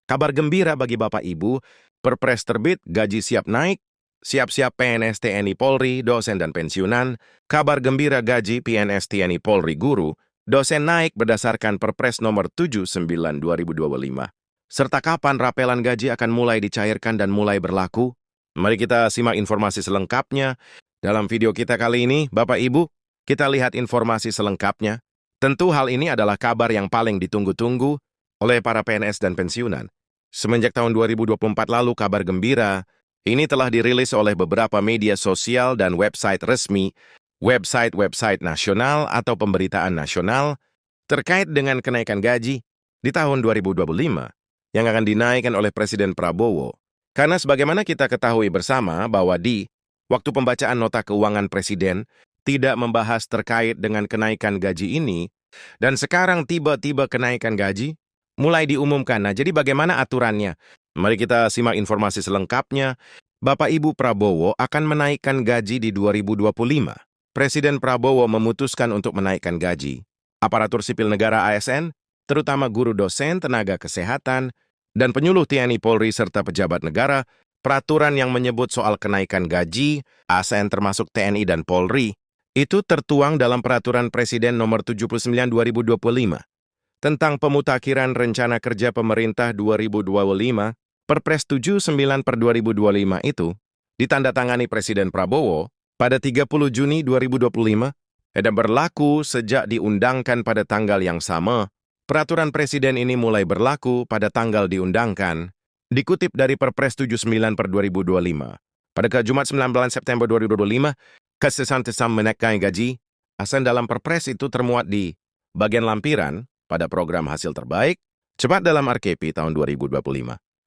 Kabar gembira bagi Bapak Ibu, Perpres terbit, gaji siap naik, siap-siap PNS TNI Polri, dosen dan pensiunan, kabar gembira gaji PNS TNI Polri guru, dosen naik berdasarkan Perpres nomor 79 2025. Serta kapan rapelan gaji akan mulai dicairkan dan mulai berlaku? Mari kita simak informasi selengkapnya. Dalam video kita kali ini, Bapak Ibu, kita lihat informasi selengkapnya. Tentu hal ini adalah kabar yang paling ditunggu-tunggu oleh para PNS dan pensiunan. Semenjak tahun 2024 lalu, kabar gembira ini telah dirilis oleh beberapa media sosial dan website resmi, website nasional atau pemberitaan nasional terkait dengan kenaikan gaji di tahun 2025 yang akan dinaikkan oleh Presiden Prabowo. Karena sebagaimana kita ketahui bersama bahwa di waktu pembacaan nota keuangan Presiden tidak membahas terkait dengan kenaikan gaji ini, dan sekarang tiba-tiba kenaikan gaji mulai diumumkan. Nah, jadi bagaimana aturannya? Mari kita simak informasi selengkapnya. Bapak Ibu, Prabowo akan menaikkan gaji di 2025. Presiden Prabowo memutuskan untuk menaikkan gaji aparatur sipil negara ASN, terutama guru dosen, tenaga kesehatan, dan penyuluh TNI Polri serta pejabat negara. Peraturan yang menyebut soal kenaikan gaji ASN termasuk TNI dan Polri itu tertuang dalam Peraturan Presiden Nomor 79 2025 tentang pemutakhiran Rencana Kerja Pemerintah 2025, Perpres 79 per 2025 itu ditandatangani Presiden Prabowo pada 30 Juni 2025 dan berlaku sejak diundangkan pada tanggal yang sama. Peraturan Presiden ini mulai berlaku pada tanggal diundangkan, dikutip dari Perpres 79 per 2025. Pada Jumat 19 September 2025, kesesan-tesam menaikkan gaji ASN dalam Perpres itu termuat di bagian lampiran pada program hasil terbaik, cepat dalam RKP tahun 2025.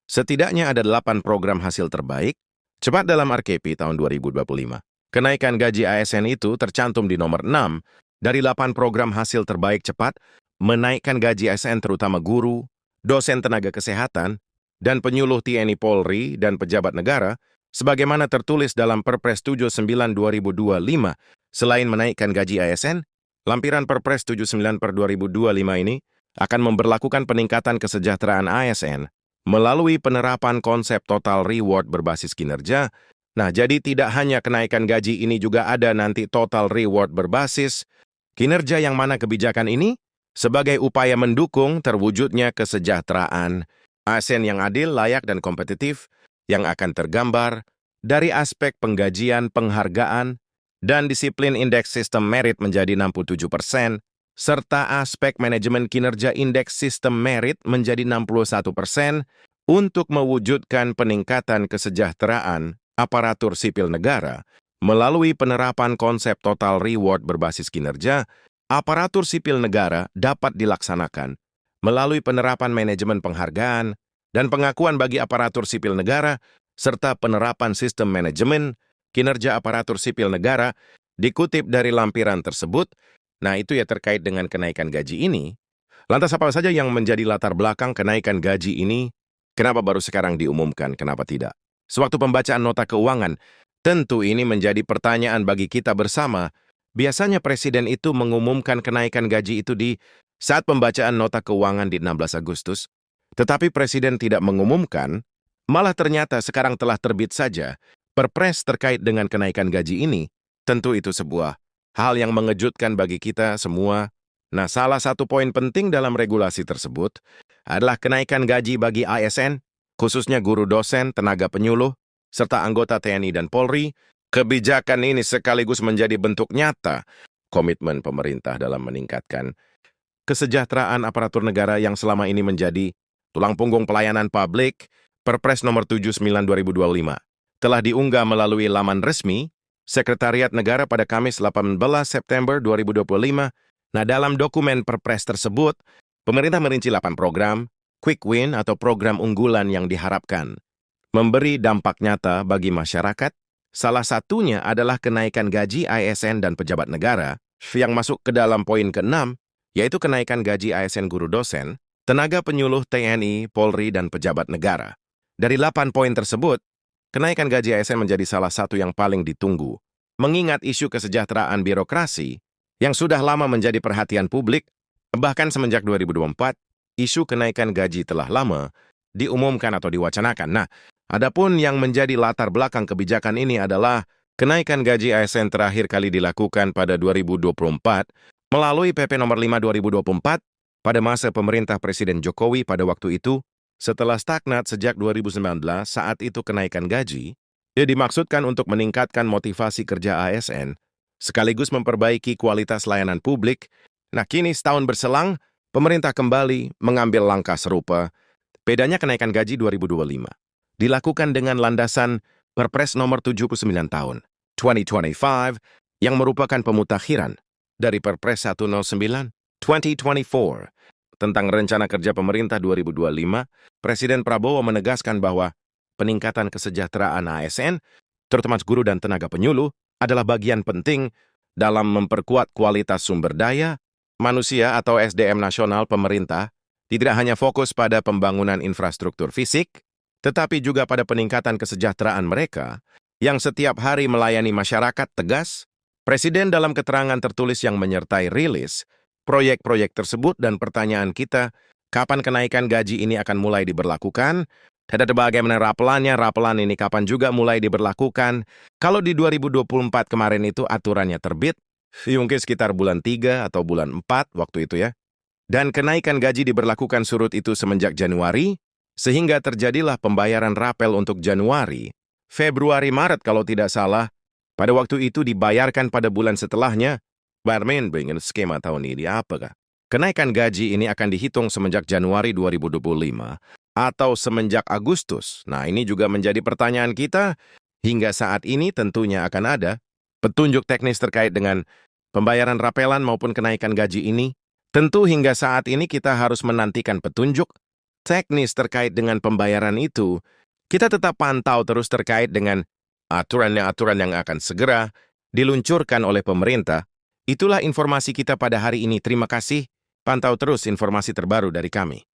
Setidaknya ada 8 program hasil terbaik, cepat dalam RKP tahun 2025. Kenaikan gaji ASN itu tercantum di nomor 6 dari 8 program hasil terbaik cepat, menaikkan gaji ASN terutama guru, dosen tenaga kesehatan, dan penyuluh TNI Polri dan pejabat negara, sebagaimana tertulis dalam Perpres 79 2025. Selain menaikkan gaji ASN, lampiran Perpres 79 per 2025 ini akan memberlakukan peningkatan kesejahteraan ASN melalui penerapan konsep total reward berbasis kinerja. Nah, jadi tidak hanya kenaikan gaji ini juga ada nanti total reward berbasis kinerja, yang mana kebijakan ini sebagai upaya mendukung terwujudnya kesejahteraan ASN yang adil, layak, dan kompetitif yang akan tergambar dari aspek penggajian, penghargaan, dan disiplin indeks sistem merit menjadi 67%, serta aspek manajemen kinerja indeks sistem merit menjadi 61% untuk mewujudkan peningkatan kesejahteraan aparatur sipil negara melalui penerapan konsep total reward berbasis kinerja. Aparatur sipil negara dapat dilaksanakan melalui penerapan manajemen penghargaan dan pengakuan bagi aparatur sipil negara, serta penerapan sistem manajemen kinerja aparatur sipil negara, dikutip dari lampiran tersebut. Nah, itu ya terkait dengan kenaikan gaji ini. Lantas apa saja yang menjadi latar belakang kenaikan gaji ini? Kenapa baru sekarang diumumkan, kenapa tidak sewaktu pembacaan nota keuangan? Tentu ini menjadi pertanyaan bagi kita bersama. Biasanya Presiden itu mengumumkan kenaikan gaji itu di saat pembacaan nota keuangan di 16 Agustus. Tetapi Presiden tidak mengumumkan, malah ternyata sekarang telah terbit saja Perpres terkait dengan kenaikan gaji ini. Tentu itu sebuah hal yang mengejutkan bagi kita semua. Nah, salah satu poin penting dalam regulasi tersebut adalah kenaikan gaji bagi ASN, khususnya guru dosen, tenaga penyuluh, serta anggota TNI dan Polri. Kebijakan ini sekaligus menjadi bentuk nyata komitmen pemerintah dalam meningkatkan kesejahteraan aparatur negara yang selama ini menjadi tulang punggung pelayanan publik. Perpres nomor 79 2025 telah diunggah melalui laman resmi Sekretariat Negara pada Kamis 18 September 2025. Nah, dalam dokumen Perpres tersebut, pemerintah merinci 8 program quick win atau program unggulan yang diharapkan memberi dampak nyata bagi masyarakat. Salah satunya adalah kenaikan gaji ASN dan pejabat negara, yang masuk ke dalam poin ke-6, yaitu kenaikan gaji ASN guru dosen, tenaga penyuluh TNI, Polri, dan pejabat negara. Dari 8 poin tersebut, kenaikan gaji ASN menjadi salah satu yang paling ditunggu, mengingat isu kesejahteraan birokrasi yang sudah lama menjadi perhatian publik. Bahkan semenjak 2024, isu kenaikan gaji telah lama diumumkan atau diwacanakan. Nah, adapun yang menjadi latar belakang kebijakan ini adalah kenaikan gaji ASN terakhir kali dilakukan pada 2024 melalui PP nomor 5 2024 pada masa pemerintah Presiden Jokowi pada waktu itu. Setelah stagnat sejak 2019 saat itu kenaikan gaji, ia dimaksudkan untuk meningkatkan motivasi kerja ASN, sekaligus memperbaiki kualitas layanan publik. Nah, kini setahun berselang, pemerintah kembali mengambil langkah serupa. Bedanya kenaikan gaji 2025 dilakukan dengan landasan Perpres nomor 79 tahun 2025 yang merupakan pemutakhiran dari Perpres 109 2024 tentang rencana kerja pemerintah 2025. Presiden Prabowo menegaskan bahwa peningkatan kesejahteraan ASN, terutama guru dan tenaga penyuluh, adalah bagian penting dalam memperkuat kualitas sumber daya manusia atau SDM nasional pemerintah, tidak hanya fokus pada pembangunan infrastruktur fisik, tetapi juga pada peningkatan kesejahteraan mereka yang setiap hari melayani masyarakat. Tegas Presiden dalam keterangan tertulis yang menyertai rilis proyek-proyek tersebut. Dan pertanyaan kita, kapan kenaikan gaji ini akan mulai diberlakukan? Ada bagaimana rapelannya, rapelan ini kapan juga mulai diberlakukan? Kalau di 2024 kemarin itu aturannya terbit, mungkin sekitar bulan 3 atau bulan 4 waktu itu ya. Dan kenaikan gaji diberlakukan surut itu semenjak Januari, sehingga terjadilah pembayaran rapel untuk Januari, Februari, Maret kalau tidak salah. Pada waktu itu dibayarkan pada bulan setelahnya. Barmen dengan skema tahun ini apakah? Kenaikan gaji ini akan dihitung semenjak Januari 2025 atau semenjak Agustus? Nah, ini juga menjadi pertanyaan kita. Hingga saat ini tentunya akan ada petunjuk teknis terkait dengan pembayaran rapelan maupun kenaikan gaji ini. Tentu hingga saat ini kita harus menantikan petunjuk teknis terkait dengan pembayaran itu. Kita tetap pantau terus terkait dengan aturan-aturan yang akan segera diluncurkan oleh pemerintah. Itulah informasi kita pada hari ini. Terima kasih. Pantau terus informasi terbaru dari kami.